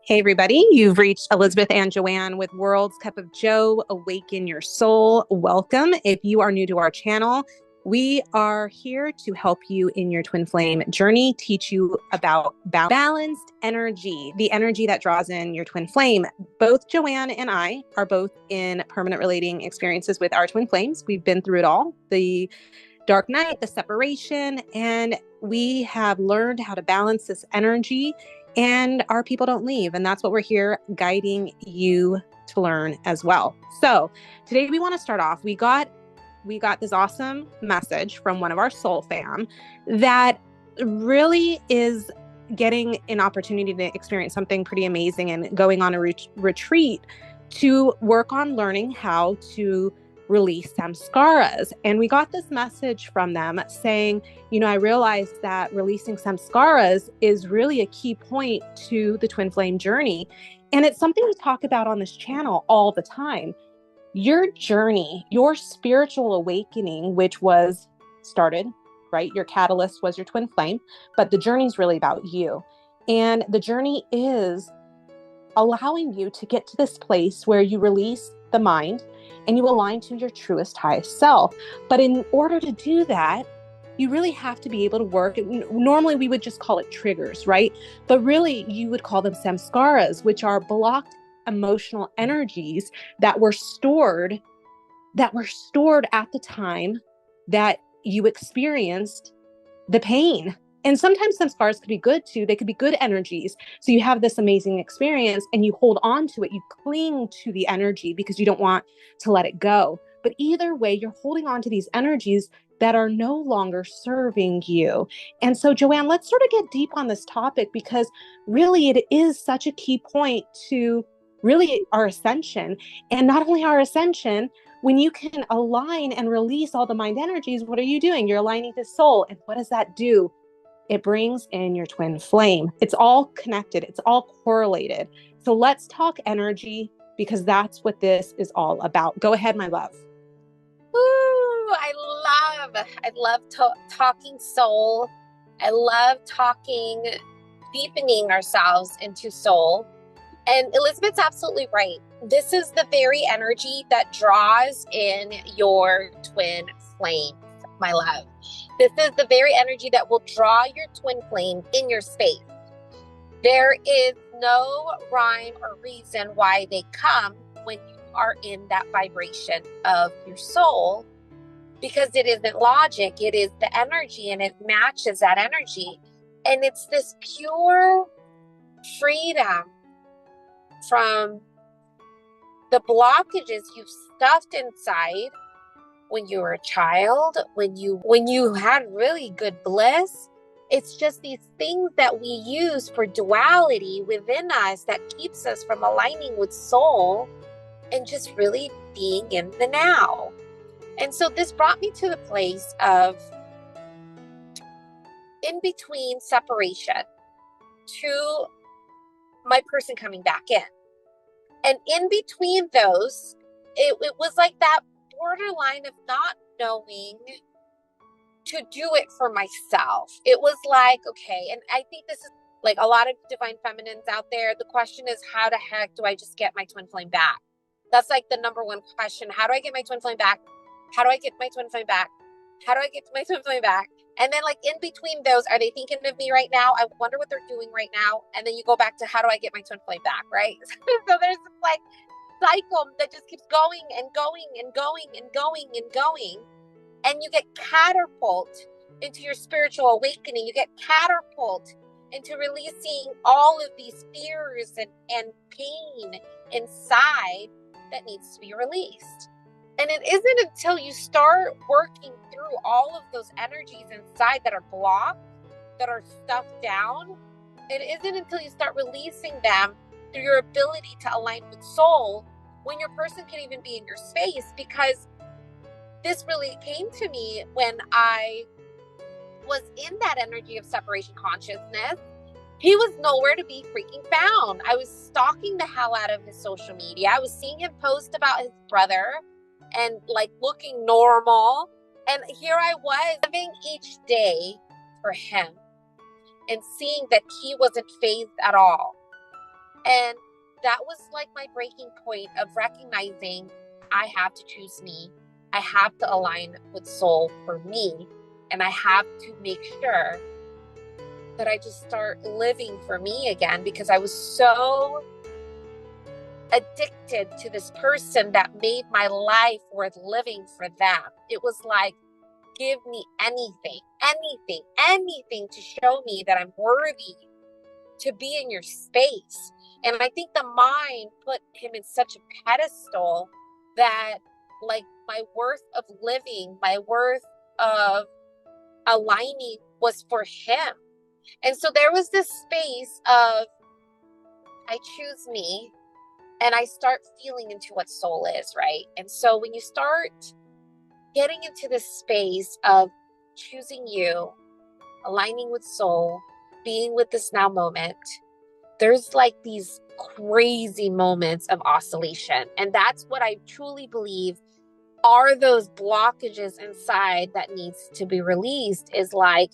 Hey, everybody. You've reached Elizabeth and Joanne with World's Cup of Joe. Awaken your soul. Welcome. If you are new to our channel, we are here to help you in your twin flame journey, teach you about balanced energy, the energy that draws in your twin flame. Both Joanne and I are both in permanent relating experiences with our twin flames. We've been through it all, the dark night, the separation, and we have learned how to balance this energy, and our people don't leave. And that's what we're here guiding you to learn as well. So today we want to start off. We got this awesome message from one of our soul fam that really is getting an opportunity to experience something pretty amazing and going on a retreat to work on learning how to release samskaras. And we got this message from them saying, I realized that releasing samskaras is really a key point to the twin flame journey. And it's something we talk about on this channel all the time. Your journey, your spiritual awakening, which was started, right? Your catalyst was your twin flame, but the journey is really about you. And the journey is allowing you to get to this place where you release the mind and you align to your truest, highest self. But in order to do that, you really have to be able to work. Normally we would just call it triggers, right? But really you would call them samskaras, which are blocked emotional energies that were stored at the time that you experienced the pain. And sometimes samskaras could be good too. They could be good energies. So you have this amazing experience and you hold on to it. You cling to the energy because you don't want to let it go. But either way, you're holding on to these energies that are no longer serving you. And so, Joanne, let's sort of get deep on this topic, because really it is such a key point to really our ascension. And not only our ascension, when you can align and release all the mind energies, what are you doing? You're aligning to soul. And what does that do? It brings in your twin flame. It's all connected. It's all correlated. So let's talk energy, because that's what this is all about. Go ahead, my love. Ooh, I love talking soul. I love deepening ourselves into soul. And Elizabeth's absolutely right. This is the very energy that draws in your twin flame, my love. This is the very energy that will draw your twin flame in your space. There is no rhyme or reason why they come when you are in that vibration of your soul, because it isn't logic. It is the energy, and it matches that energy. And it's this pure freedom from the blockages you've stuffed inside when you were a child, when you had really good bliss. It's just these things that we use for duality within us that keeps us from aligning with soul and just really being in the now. And so this brought me to the place of in between separation to my person coming back in. And in between those, it was like that borderline of not knowing to do it for myself. It was like, okay, and I think this is like a lot of divine feminines out there. The question is, how the heck do I just get my twin flame back? That's like the number one question. How do I get my twin flame back? How do I get my twin flame back? How do I get my twin flame back? And then like in between those, are they thinking of me right now? I wonder what they're doing right now. And then you go back to, how do I get my twin flame back, right? So there's this like cycle that just keeps going and going and going and going and going. And you get catapulted into your spiritual awakening. You get catapulted into releasing all of these fears and pain inside that needs to be released. And it isn't until you start working through all of those energies inside that are blocked, that are stuffed down, it isn't until you start releasing them through your ability to align with soul, when your person can even be in your space. Because this really came to me when I was in that energy of separation consciousness. He was nowhere to be freaking found. I was stalking the hell out of his social media. I was seeing him post about his brother and like looking normal. And here I was living each day for him and seeing that he wasn't phased at all. And that was like my breaking point of recognizing I have to choose me. I have to align with soul for me. And I have to make sure that I just start living for me again, because I was so addicted to this person that made my life worth living for them. It was like, give me anything to show me that I'm worthy to be in your space. And I think the mind put him in such a pedestal that like my worth of living, my worth of aligning was for him. And so there was this space of I choose me and I start feeling into what soul is, right? And so when you start getting into this space of choosing you, aligning with soul, being with this now moment, there's like these crazy moments of oscillation. And that's what I truly believe are those blockages inside that needs to be released, is like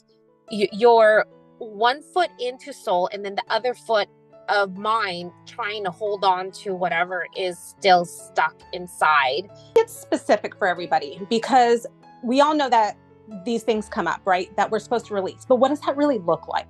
you're one foot into soul and then the other foot of mind trying to hold on to whatever is still stuck inside. It's specific for everybody because we all know that these things come up, right? That we're supposed to release. But what does that really look like?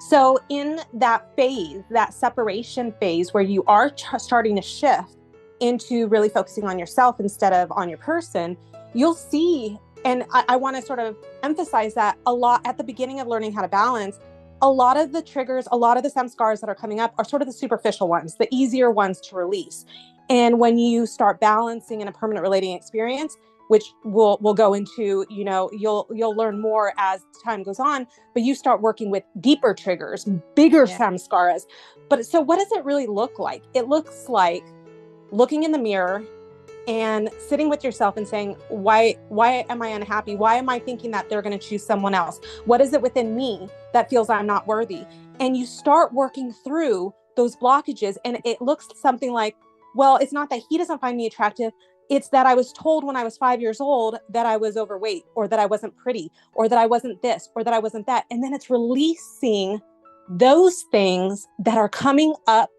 So in that phase, that separation phase where you are starting to shift into really focusing on yourself instead of on your person, you'll see, and I want to sort of emphasize that a lot at the beginning of learning how to balance, a lot of the triggers, a lot of the samskaras that are coming up are sort of the superficial ones, the easier ones to release. And when you start balancing in a permanent relating experience, which we'll go into, you know, you'll learn more as time goes on, but you start working with deeper triggers, bigger samskaras. But so what does it really look like? It looks like looking in the mirror and sitting with yourself and saying, why am I unhappy? Why am I thinking that they're going to choose someone else? What is it within me that feels I'm not worthy? And you start working through those blockages. And it looks something like, well, it's not that he doesn't find me attractive. It's that I was told when I was 5 years old that I was overweight, or that I wasn't pretty, or that I wasn't this, or that I wasn't that. And then it's releasing those things that are coming up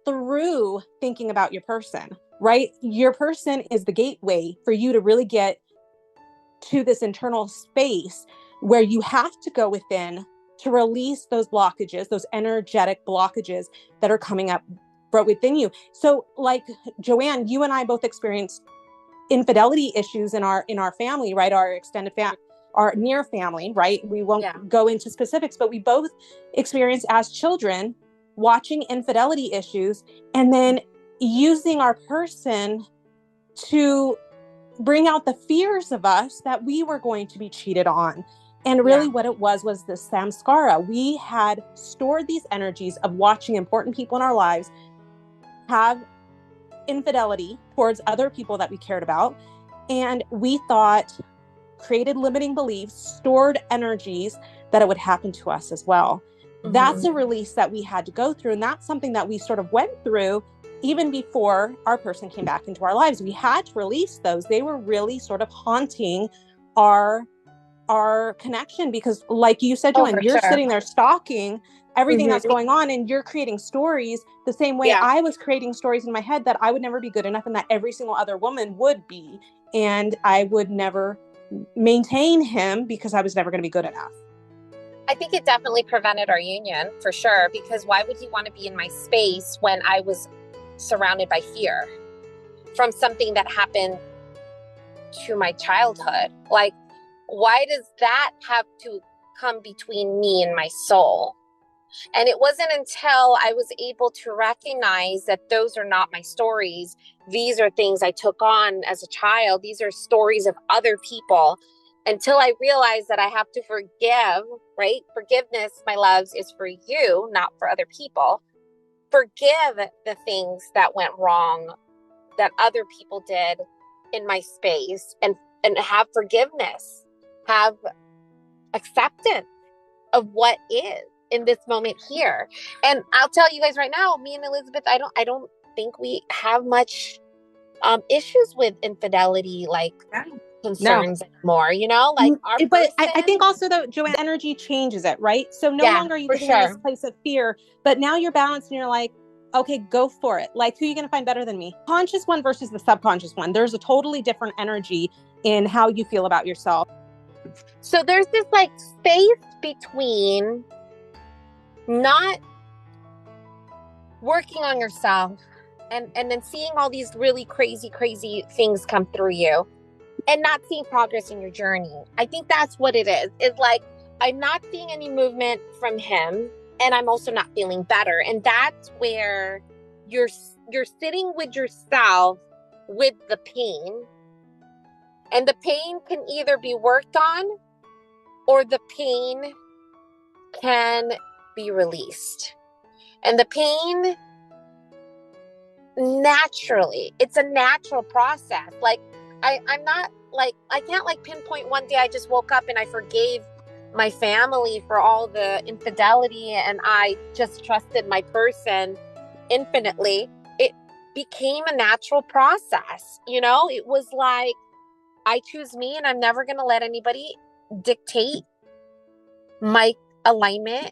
through thinking about your person, right? Your person is the gateway for you to really get to this internal space where you have to go within to release those blockages, those energetic blockages that are coming up within you. So like Joanne, you and I both experienced infidelity issues in our family, right? Our extended family, our near family, right? We won't go into specifics, but we both experienced as children watching infidelity issues and then using our person to bring out the fears of us that we were going to be cheated on. And really what it was the samskara. We had stored these energies of watching important people in our lives have infidelity towards other people that we cared about. And we thought, created limiting beliefs, stored energies that it would happen to us as well. Mm-hmm. That's a release that we had to go through. And that's something that we sort of went through even before our person came back into our lives. We had to release those. They were really sort of haunting our connection because like you said, Joanne, you're sitting there stalking everything that's going on and you're creating stories the same way I was creating stories in my head that I would never be good enough and that every single other woman would be. And I would never maintain him because I was never going to be good enough. I think it definitely prevented our union for sure, because why would he want to be in my space when I was surrounded by fear from something that happened to my childhood? Like, why does that have to come between me and my soul? And it wasn't until I was able to recognize that those are not my stories. These are things I took on as a child. These are stories of other people. Until I realized that I have to forgive, right? Forgiveness, my loves, is for you, not for other people. Forgive the things that went wrong, that other people did in my space, and have forgiveness, have acceptance of what is in this moment here. And I'll tell you guys right now, me and Elizabeth, I don't think we have much issues with infidelity, like concerns anymore, you know, like but I think also though, Joanne, energy changes it, right? So no longer are you living in this place of fear, but now you're balanced and you're like, Okay, go for it. Like, who are you going to find better than me? Conscious one versus the subconscious one. There's a totally different energy in how you feel about yourself. So there's this like space between not working on yourself and then seeing all these really crazy things come through you and not seeing progress in your journey. I think that's what it is. It's like, I'm not seeing any movement from him, and I'm also not feeling better. And that's where you're sitting with yourself with the pain. And the pain can either be worked on or the pain can be released. And the pain, naturally, it's a natural process. Like, I'm not like, I can't like pinpoint one day I just woke up and I forgave my family for all the infidelity and I just trusted my person infinitely. It became a natural process. You know, it was like, I choose me and I'm never going to let anybody dictate my alignment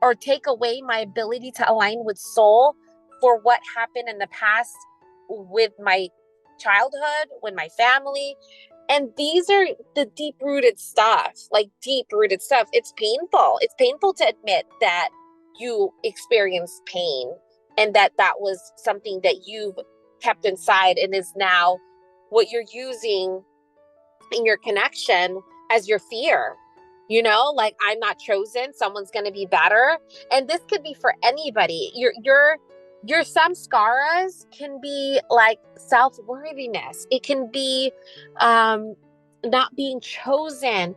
or take away my ability to align with soul for what happened in the past with my childhood, with my family. And these are the deep-rooted stuff, like deep-rooted stuff. It's painful. It's painful to admit that you experienced pain and that was something that you've kept inside and is now what you're using in your connection as your fear. You know, like, I'm not chosen, someone's going to be better. And this could be for anybody. Your samskaras can be like self-worthiness. It can be not being chosen,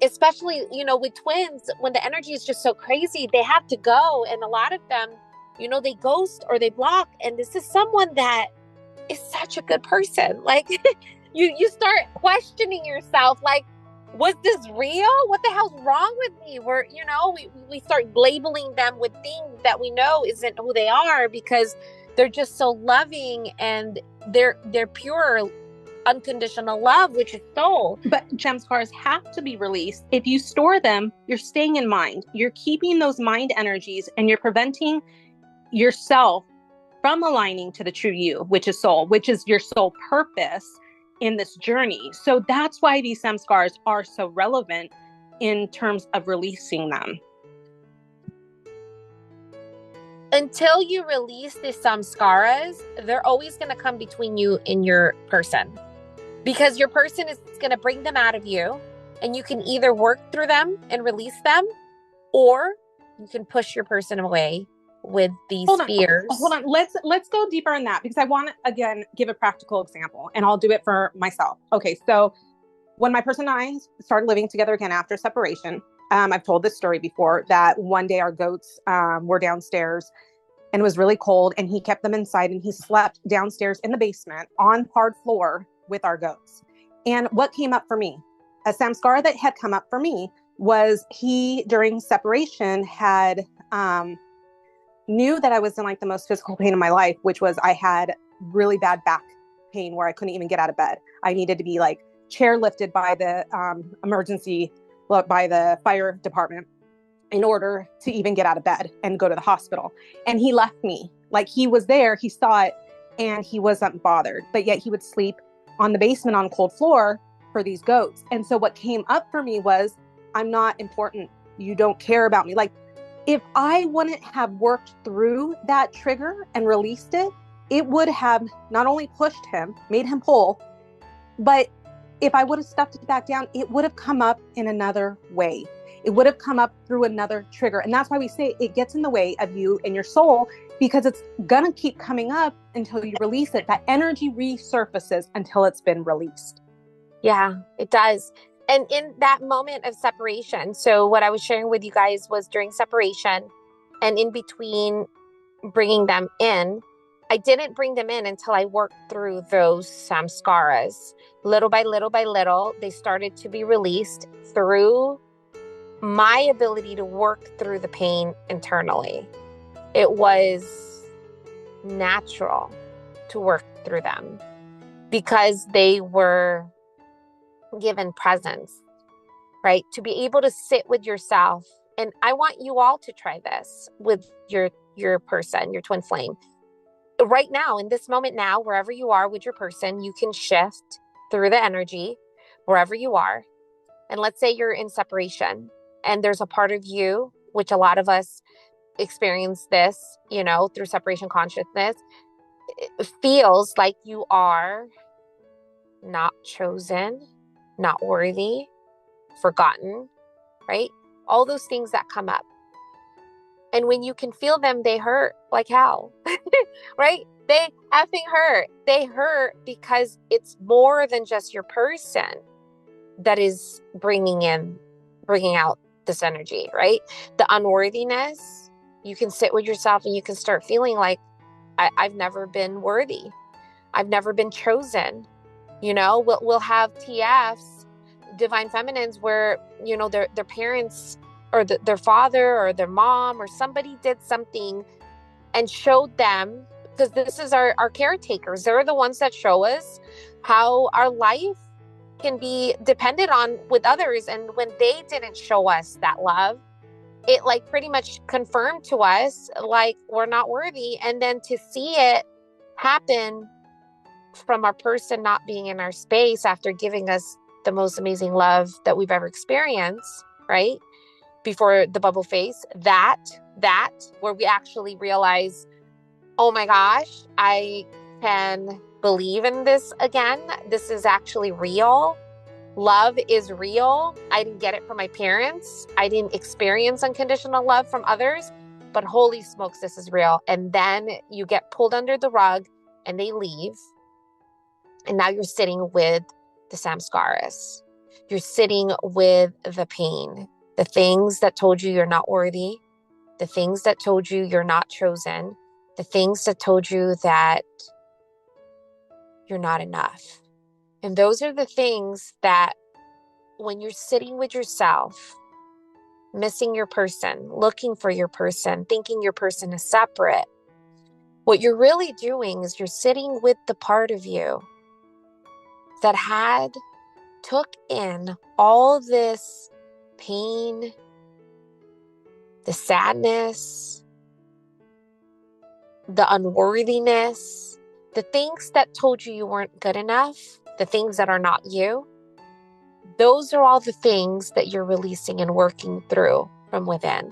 especially, you know, with twins, when the energy is just so crazy, they have to go. And a lot of them, you know, they ghost or they block. And this is someone that is such a good person. Like, you start questioning yourself, like, was this real? What the hell's wrong with me? We're, you know, we start labeling them with things that we know isn't who they are because they're just so loving and they're pure unconditional love, which is soul. But samskaras have to be released. If you store them, you're staying in mind. You're keeping those mind energies and you're preventing yourself from aligning to the true you, which is soul, which is your soul purpose in this journey. So that's why these samskaras are so relevant in terms of releasing them. Until you release the samskaras, they're always going to come between you and your person, because your person is going to bring them out of you, and you can either work through them and release them, or you can push your person away with these fears. Hold on. Let's go deeper in that, because I want to, again, give a practical example, and I'll do it for myself. Okay. So when my person and I started living together again after separation, I've told this story before, that one day our goats were downstairs and it was really cold, and he kept them inside, and he slept downstairs in the basement on hard floor with our goats. And what came up for me, a samskara that had come up for me, was he, during separation, had knew that I was in like the most physical pain in my life, which was I had really bad back pain where I couldn't even get out of bed. I needed to be like chairlifted by the by the fire department in order to even get out of bed and go to the hospital. And he left me. Like, he was there, he saw it, and he wasn't bothered, but yet he would sleep on the basement on cold floor for these goats. And so what came up for me was, I'm not important. You don't care about me. Like, if I wouldn't have worked through that trigger and released it, it would have not only pushed him, made him whole, but if I would have stuffed it back down, it would have come up in another way. It would have come up through another trigger. And that's why we say it gets in the way of you and your soul, because it's going to keep coming up until you release it. That energy resurfaces until it's been released. Yeah, it does. And in that moment of separation, so what I was sharing with you guys was during separation and in between bringing them in, I didn't bring them in until I worked through those samskaras. Little by little by little, they started to be released through my ability to work through the pain internally. It was natural to work through them because they were given presence, right? To be able to sit with yourself. And I want you all to try this with your your person, your twin flame. Right now, in this moment now, wherever you are with your person, you can shift through the energy wherever you are. And let's say you're in separation and there's a part of you, which a lot of us experience this, through separation consciousness, it feels like you are not chosen, not worthy, forgotten, right? All those things that come up. And when you can feel them, they hurt like hell, right? They effing hurt. They hurt because it's more than just your person that is bringing out this energy, right? The unworthiness, you can sit with yourself and you can start feeling like, I've never been worthy. I've never been chosen. We'll have TFs, divine feminines, where, their parents or their father or their mom or somebody did something and showed them, because this is our caretakers. They're the ones that show us how our life can be dependent on with others. And when they didn't show us that love, it like pretty much confirmed to us like we're not worthy. And then to see it happen from our person not being in our space after giving us the most amazing love that we've ever experienced, right? Before the bubble face, that where we actually realize, oh my gosh, I can believe in this again. This is actually real. Love is real. I didn't get it from my parents. I didn't experience unconditional love from others, but holy smokes, this is real. And then you get pulled under the rug and they leave. And now you're sitting with the samskaras. You're sitting with the pain, the things that told you you're not worthy, the things that told you you're not chosen, the things that told you that you're not enough. And those are the things that when you're sitting with yourself, missing your person, looking for your person, thinking your person is separate, what you're really doing is you're sitting with the part of you that took in all this pain, the sadness, the unworthiness, the things that told you weren't good enough, the things that are not you. Those are all the things that you're releasing and working through from within.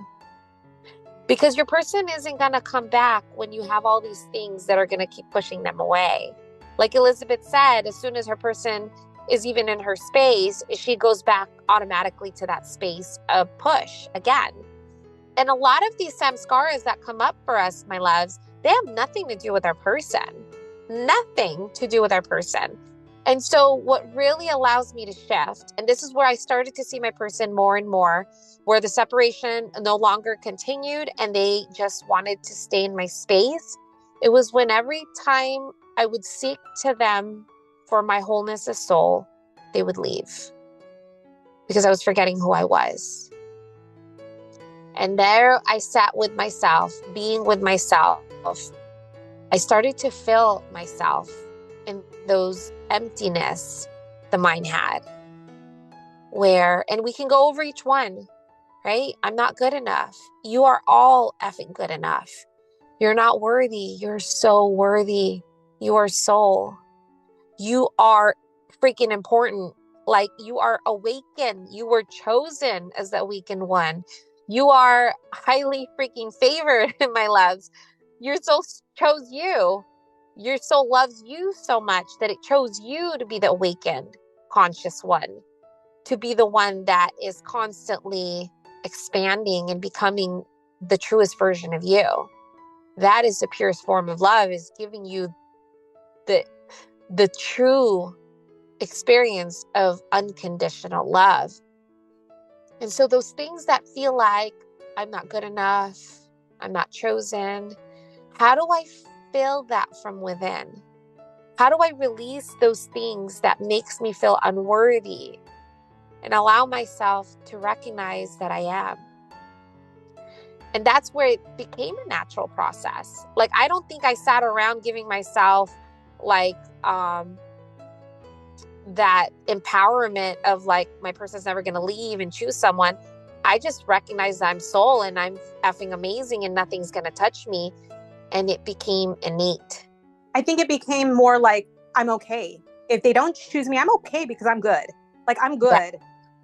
Because your person isn't going to come back when you have all these things that are going to keep pushing them away. Like Elizabeth said, as soon as her person is even in her space, she goes back automatically to that space of push again. And a lot of these samskaras that come up for us, my loves, they have nothing to do with our person. Nothing to do with our person. And so what really allows me to shift, and this is where I started to see my person more and more, where the separation no longer continued and they just wanted to stay in my space. It was when every time I would seek to them for my wholeness of soul, they would leave because I was forgetting who I was. And there I sat with myself, being with myself. I started to fill myself in those emptiness the mind had, and we can go over each one, right? I'm not good enough. You are all effing good enough. You're not worthy. You're so worthy. You are soul. You are freaking important. Like you are awakened. You were chosen as the awakened one. You are highly freaking favored, my loves. Your soul chose you. Your soul loves you so much that it chose you to be the awakened, conscious one, to be the one that is constantly expanding and becoming the truest version of you. That is the purest form of love, is giving you the true experience of unconditional love. And so those things that feel like I'm not good enough, I'm not chosen, how do I feel that from within? How do I release those things that makes me feel unworthy and allow myself to recognize that I am? And that's where it became a natural process. Like, I don't think I sat around giving myself like that empowerment of like, my person's never going to leave and choose someone. I just recognize I'm soul and I'm effing amazing and nothing's going to touch me. And it became innate. I think it became more like, I'm okay. If they don't choose me, I'm okay because I'm good. Like, I'm good,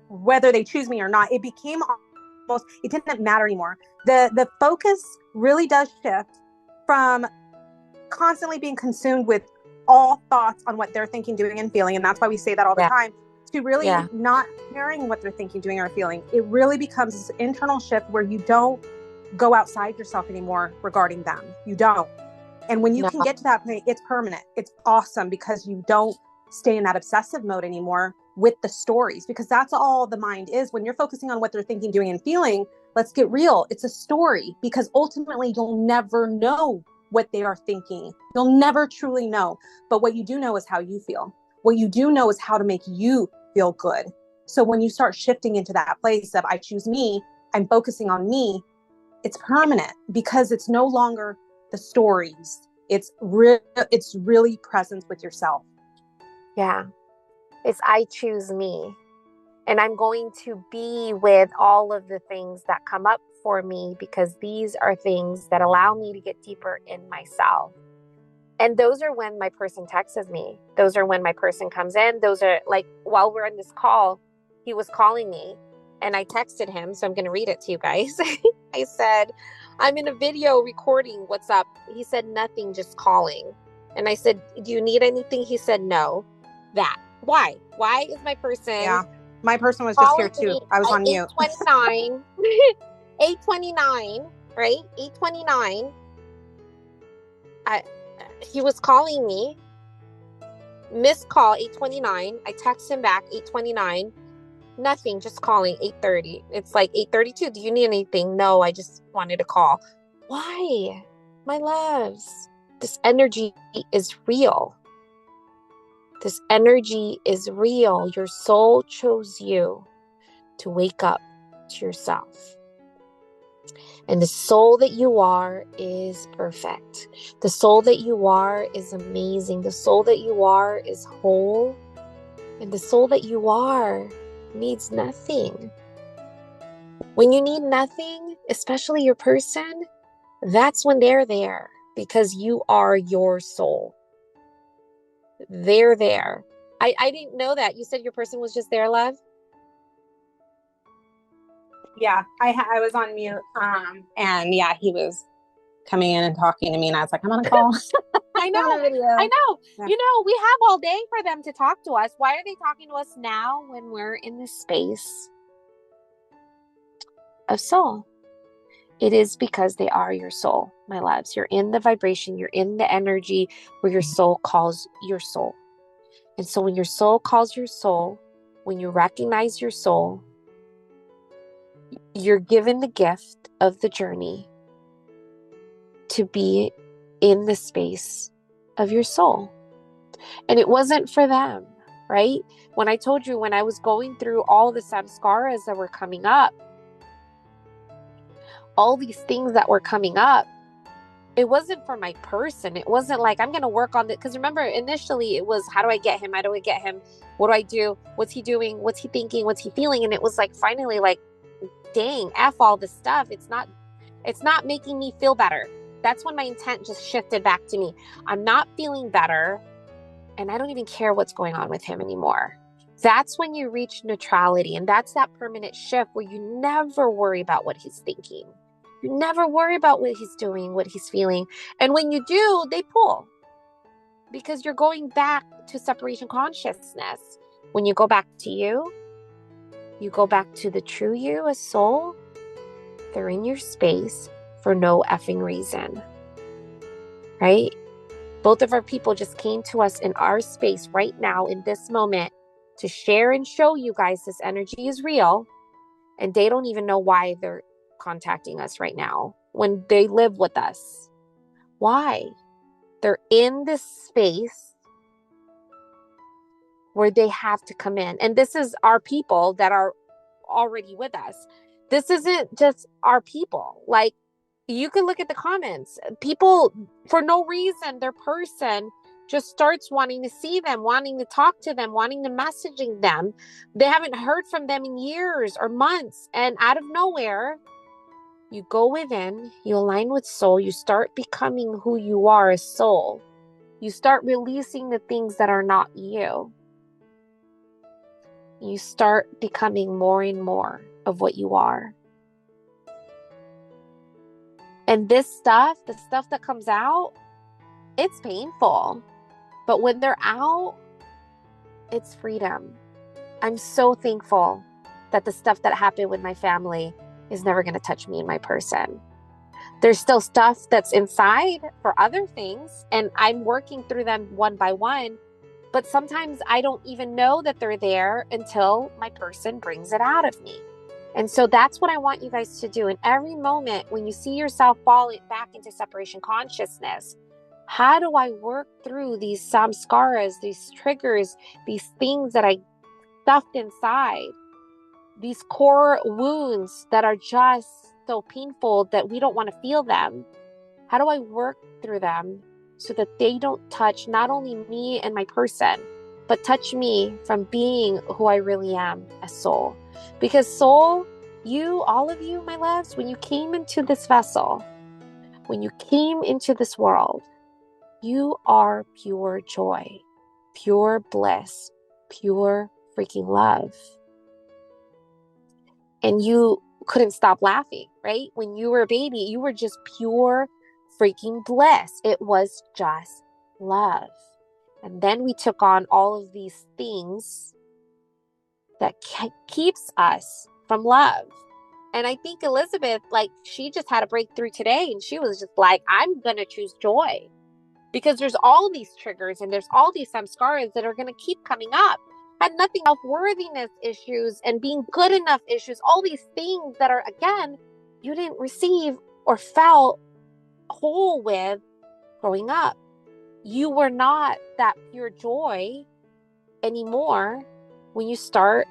whether they choose me or not. It became almost, it didn't matter anymore. The focus really does shift from constantly being consumed with all thoughts on what they're thinking, doing, and feeling. And that's why we say that all the time, to really not caring what they're thinking, doing, or feeling. It really becomes this internal shift where you don't go outside yourself anymore regarding them. You don't. And when you can get to that point, it's permanent. It's awesome because you don't stay in that obsessive mode anymore with the stories, because that's all the mind is. When you're focusing on what they're thinking, doing, and feeling, let's get real. It's a story, because ultimately you'll never know what they are thinking. You'll never truly know. But what you do know is how you feel. What you do know is how to make you feel good. So when you start shifting into that place of, I choose me, I'm focusing on me, it's permanent, because it's no longer the stories. It's really presence with yourself. Yeah. It's I choose me. And I'm going to be with all of the things that come up for me, because these are things that allow me to get deeper in myself. And those are when my person texts me. Those are when my person comes in. Those are like, while we're on this call, he was calling me and I texted him. So I'm going to read it to you guys. I said, I'm in a video recording. What's up? He said, nothing, just calling. And I said, do you need anything? He said, no. That. Why? Why is my person... Yeah. My person was just here too. I was on mute. 8:29, 8:29, right? 8:29. He was calling me. Missed call, 8:29. I text him back, 8:29. Nothing, just calling, 8:30. It's like 8:32. Do you need anything? No, I just wanted to call. Why? My loves. This energy is real. This energy is real. Your soul chose you to wake up to yourself. And the soul that you are is perfect. The soul that you are is amazing. The soul that you are is whole. And the soul that you are needs nothing. When you need nothing, especially your person, that's when they're there, because you are your soul. They're there. I didn't know that. You said your person was just there, love? Yeah, I was on mute. And yeah, he was coming in and talking to me, and I was like, I'm on a call. I know. I know. Yeah. You know, we have all day for them to talk to us. Why are they talking to us now when we're in this space of soul? It is because they are your soul, my loves. You're in the vibration. You're in the energy where your soul calls your soul. And so when your soul calls your soul, when you recognize your soul, you're given the gift of the journey to be in the space of your soul. And it wasn't for them, right? When I told you, when I was going through all the samskaras that were coming up, all these things that were coming up, it wasn't for my person. It wasn't like, I'm going to work on it. Because remember, initially it was, how do I get him? How do I get him? What do I do? What's he doing? What's he thinking? What's he feeling? And it was like, finally, like, dang, F all this stuff. It's not making me feel better. That's when my intent just shifted back to me. I'm not feeling better, and I don't even care what's going on with him anymore. That's when you reach neutrality, and that's that permanent shift where you never worry about what he's thinking. You never worry about what he's doing, what he's feeling. And when you do, they pull, because you're going back to separation consciousness. When you go back to you go back to the true you as soul. They're in your space for no effing reason, right? Both of our people just came to us in our space right now in this moment to share and show you guys this energy is real. And they don't even know why they're contacting us right now when they live with us. Why? They're in this space where they have to come in. And this is our people that are already with us. This isn't just our people. Like, you can look at the comments. People, for no reason, their person just starts wanting to see them, wanting to talk to them, wanting to messaging them. They haven't heard from them in years or months. And out of nowhere, you go within, you align with soul, you start becoming who you are as soul. You start releasing the things that are not you. You start becoming more and more of what you are. And this stuff, the stuff that comes out, it's painful. But when they're out, it's freedom. I'm so thankful that the stuff that happened with my family is never going to touch me and my person. There's still stuff that's inside for other things, and I'm working through them one by one. But sometimes I don't even know that they're there until my person brings it out of me. And so that's what I want you guys to do. In every moment when you see yourself falling back into separation consciousness, how do I work through these samskaras, these triggers, these things that I stuffed inside, these core wounds that are just so painful that we don't want to feel them? How do I work through them so that they don't touch not only me and my person, but touch me from being who I really am as soul? Because soul, you, all of you, my loves, when you came into this vessel, when you came into this world, you are pure joy, pure bliss, pure freaking love. And you couldn't stop laughing, right? When you were a baby, you were just pure freaking bliss. It was just love. And then we took on all of these things that keeps us from love. And I think Elizabeth, like, she just had a breakthrough today, and she was just like, I'm going to choose joy. Because there's all these triggers and there's all these samskaras that are going to keep coming up. Had nothing else, worthiness issues and being good enough issues, all these things that are, again, you didn't receive or felt whole with growing up. You were not that pure joy anymore when you start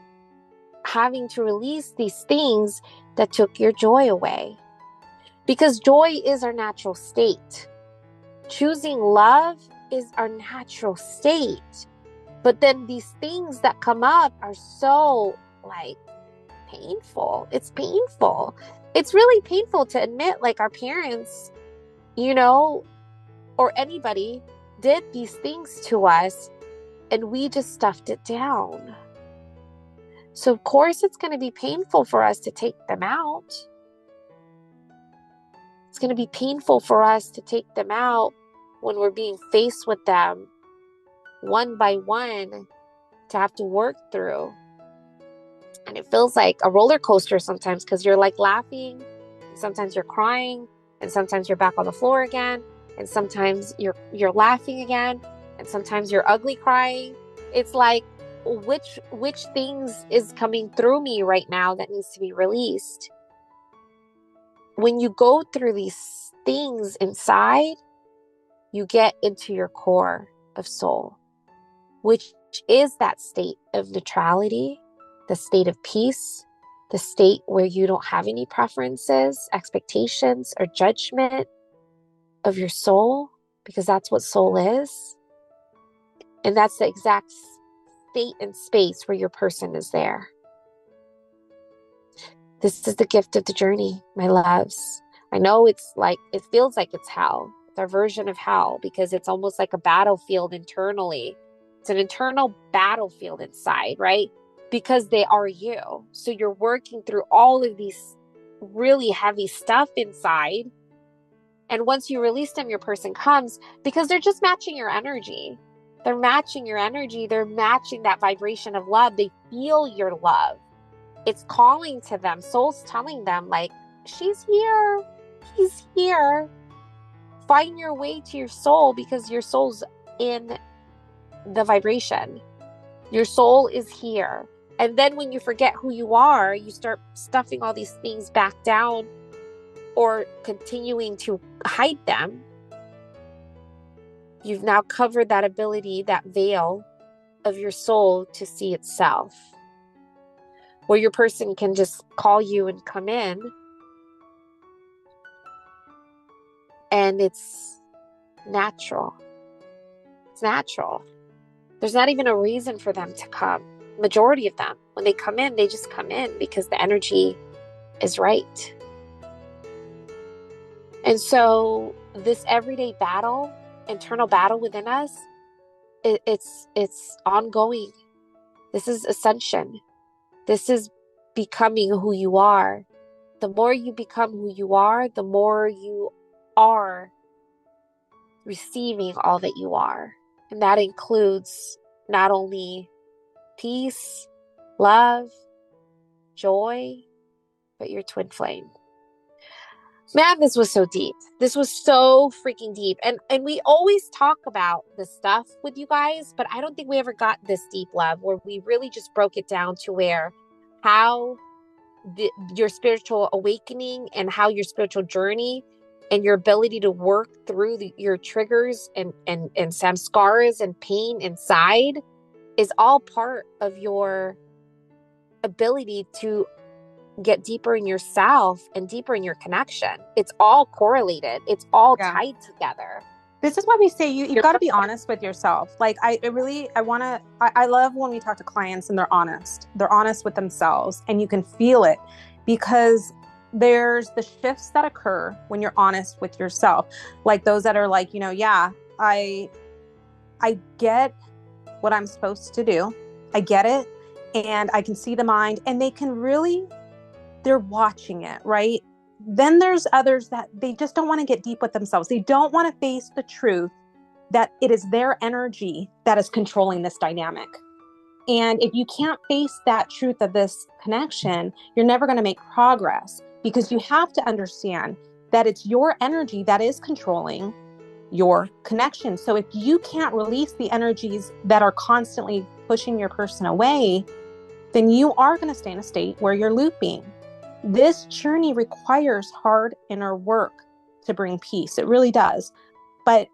having to release these things that took your joy away. Because joy is our natural state. Choosing love is our natural state. But then these things that come up are so, like, painful. It's painful. It's really painful to admit, like, our parents, you know, or anybody did these things to us and we just stuffed it down. So of course it's going to be painful for us to take them out. It's going to be painful for us to take them out when we're being faced with them one by one to have to work through. And it feels like a roller coaster sometimes, because you're like laughing, sometimes you're crying, and sometimes you're back on the floor again, and sometimes you're laughing again, and sometimes you're ugly crying. It's like, which things is coming through me right now that needs to be released? When you go through these things inside, you get into your core of soul, which is that state of neutrality, the state of peace, the state where you don't have any preferences, expectations, or judgment of your soul, because that's what soul is. And that's the exact state and space where your person is there. This is the gift of the journey, my loves. I know it's like, it feels like it's hell. It's our version of hell, because it's almost like a battlefield internally. It's an internal battlefield inside, right? Because they are you. So you're working through all of these really heavy stuff inside. And once you release them, your person comes, because they're just matching your energy. They're matching your energy. They're matching that vibration of love. They feel your love. It's calling to them. Soul's telling them, like, she's here. He's here. Find your way to your soul, because your soul's in the vibration. Your soul is here. And then when you forget who you are, you start stuffing all these things back down or continuing to hide them. You've now covered that ability, that veil of your soul to see itself, where your person can just call you and come in, and it's natural. It's natural. There's not even a reason for them to come. Majority of them, when they come in, they just come in because the energy is right. And so this everyday battle, internal battle within us, it's ongoing. This is ascension. This is becoming who you are. The more you become who you are, the more you are receiving all that you are. And that includes not only peace, love, joy, but your twin flame. Man, this was so deep. This was so freaking deep. And we always talk about this stuff with you guys, but I don't think we ever got this deep, love, where we really just broke it down to where how your spiritual awakening and how your spiritual journey and your ability to work through your triggers and samskaras and pain inside is all part of your ability to get deeper in yourself and deeper in your connection. It's all correlated. It's all tied together. This is why we say you've got to be honest with yourself. Like I love when we talk to clients and they're honest with themselves, and you can feel it because there's the shifts that occur when you're honest with yourself. Like those that are like, yeah, I get what I'm supposed to do. I get it. And I can see the mind, and they're watching it, right? Then there's others that they just don't want to get deep with themselves. They don't want to face the truth that it is their energy that is controlling this dynamic. And if you can't face that truth of this connection, you're never going to make progress, because you have to understand that it's your energy that is controlling your connection. So if you can't release the energies that are constantly pushing your person away, then you are going to stay in a state where you're looping. This journey requires hard inner work to bring peace. It really does. But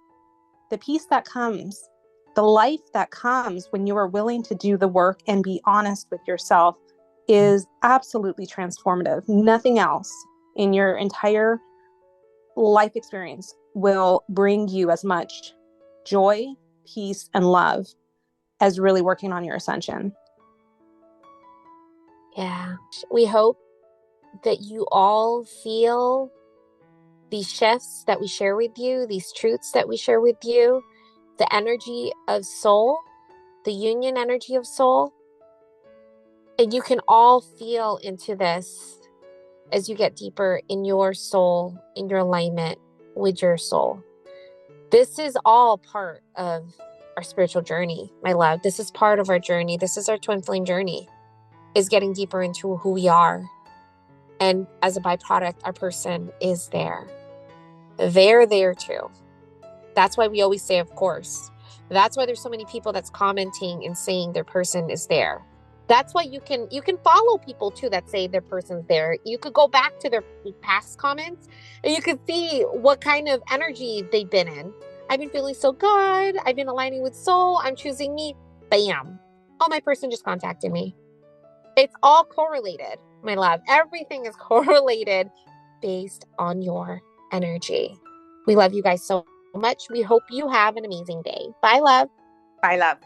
the peace that comes, the life that comes when you are willing to do the work and be honest with yourself is absolutely transformative. Nothing else in your entire life experience will bring you as much joy, peace, and love as really working on your ascension. Yeah. We hope that you all feel these shifts that we share with you, these truths that we share with you, the energy of soul, the union energy of soul. And you can all feel into this as you get deeper in your soul, in your alignment with your soul. This is all part of our spiritual journey, my love. This is part of our journey. This is our twin flame journey, is getting deeper into who we are. And as a byproduct, our person is there. They're there too. That's why we always say, of course. That's why there's so many people that's commenting and saying their person is there. That's why you can follow people too that say their person's there. You could go back to their past comments and you could see what kind of energy they've been in. I've been feeling so good. I've been aligning with soul. I'm choosing me. Bam. Oh, my person just contacted me. It's all correlated, my love. Everything is correlated based on your energy. We love you guys so much. We hope you have an amazing day. Bye, love. Bye, love.